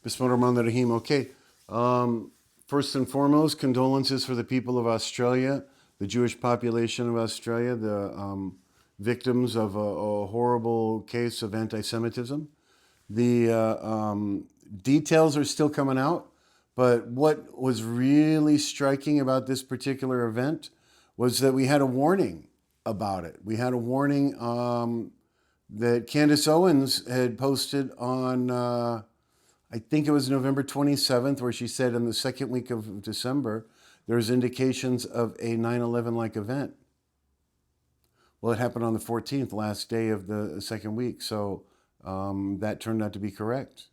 Bismillahir Rahim. Okay. First and foremost, condolences for the people of Australia, the Jewish population of Australia, the victims of a horrible case of anti-Semitism. The details are still coming out, but what was really striking about this particular event was that we had a warning about it. We had a warning that Candace Owens had posted on, I think it was November 27th, where she said in the second week of December, there's indications of a 9/11-like event. Well, it happened on the 14th, last day of the second week, so that turned out to be correct.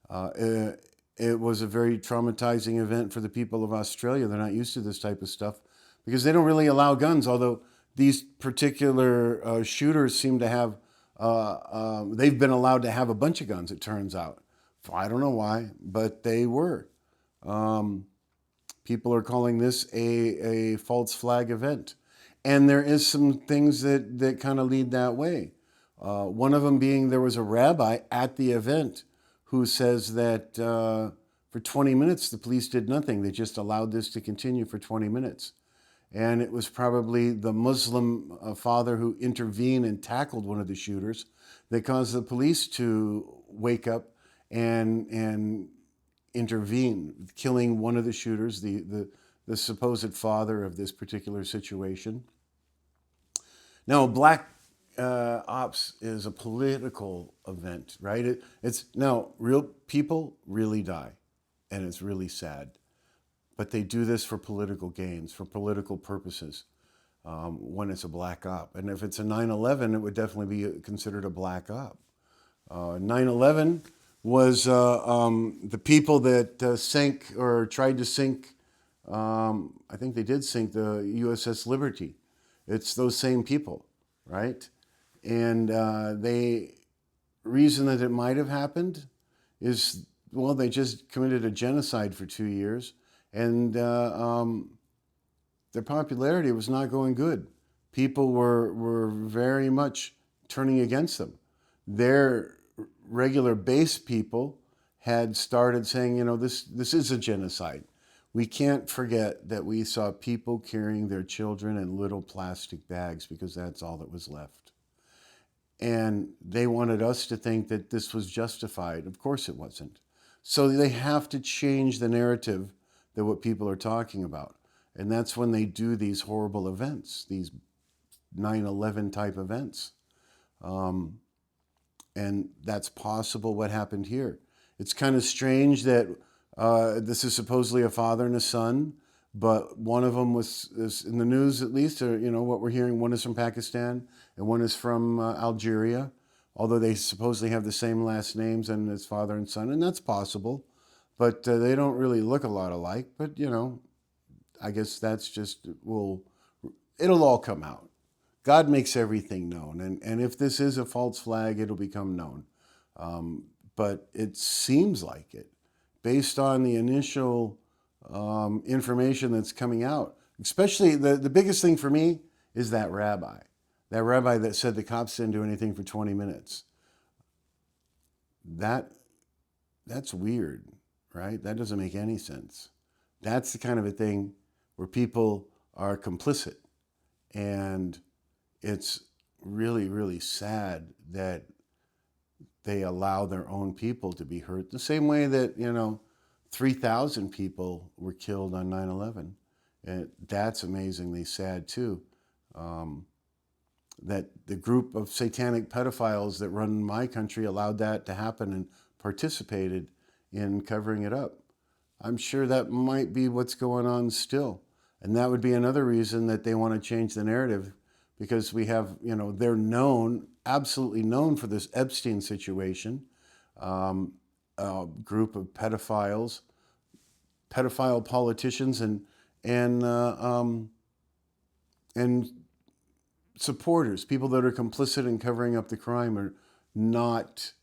It was a very traumatizing event for the people of Australia. They're not used to this type of stuff because they don't really allow guns, although these particular shooters seem to have, they've been allowed to have a bunch of guns, it turns out. I don't know why, but they were. People are calling this a false flag event. And there is some things that kind of lead that way. One of them being there was a rabbi at the event who says that for 20 minutes the police did nothing. They just allowed this to continue for 20 minutes. And it was probably the Muslim father who intervened and tackled one of the shooters that caused the police to wake up and intervene, killing one of the shooters, the supposed father of this particular situation. Now, Black Ops is a political event, right? It's now real people really die, and it's really sad. But they do this for political gains, for political purposes, when it's a black op. And if it's a 9/11, it would definitely be considered a black op. 9/11 was the people that sank or tried to sink, I think they did sink the USS Liberty. It's those same people, right? And the reason that it might have happened is, well, they just committed a genocide for 2 years, and their popularity was not going good. People were very much turning against them. Their regular base people had started saying, you know, this is a genocide. We can't forget that we saw people carrying their children in little plastic bags because that's all that was left. And they wanted us to think that this was justified. Of course it wasn't. So they have to change the narrative that what people are talking about. And that's when they do these horrible events, these 9/11 type events. And that's possible what happened here. It's kind of strange that this is supposedly a father and a son, but one of them is in the news, at least, or, you know, what we're hearing, one is from Pakistan and one is from Algeria, although they supposedly have the same last names and it's father and son, and that's possible, but they don't really look a lot alike. But, you know, I guess that's just, it'll all come out. God makes everything known, and if this is a false flag, it'll become known. But it seems like it, based on the initial information that's coming out. Especially, the biggest thing for me is that rabbi. That rabbi that said the cops didn't do anything for 20 minutes. That's weird, right? That doesn't make any sense. That's the kind of a thing where people are complicit. And it's really, really sad that they allow their own people to be hurt the same way that, you know, 3,000 people were killed on 9/11. And that's amazingly sad too. That the group of satanic pedophiles that run my country allowed that to happen and participated in covering it up. I'm sure that might be what's going on still. And that would be another reason that they want to change the narrative, because we have, you know, they're known, absolutely known for this Epstein situation, a group of pedophiles, pedophile politicians, and supporters, people that are complicit in covering up the crime, are not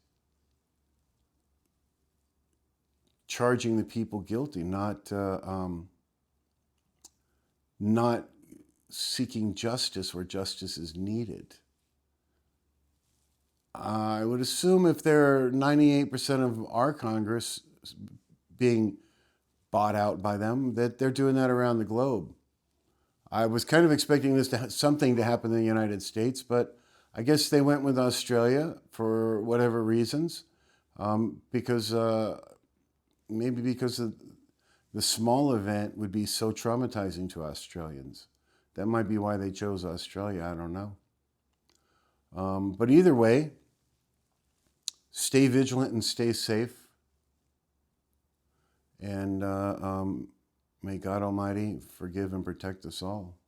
charging the people guilty, not seeking justice where justice is needed. I would assume if they're 98% of our Congress being bought out by them, that they're doing that around the globe. I was kind of expecting something to happen in the United States, but I guess they went with Australia for whatever reasons, because maybe because the small event would be so traumatizing to Australians. That might be why they chose Australia. I don't know. But either way, stay vigilant and stay safe. And may God Almighty forgive and protect us all.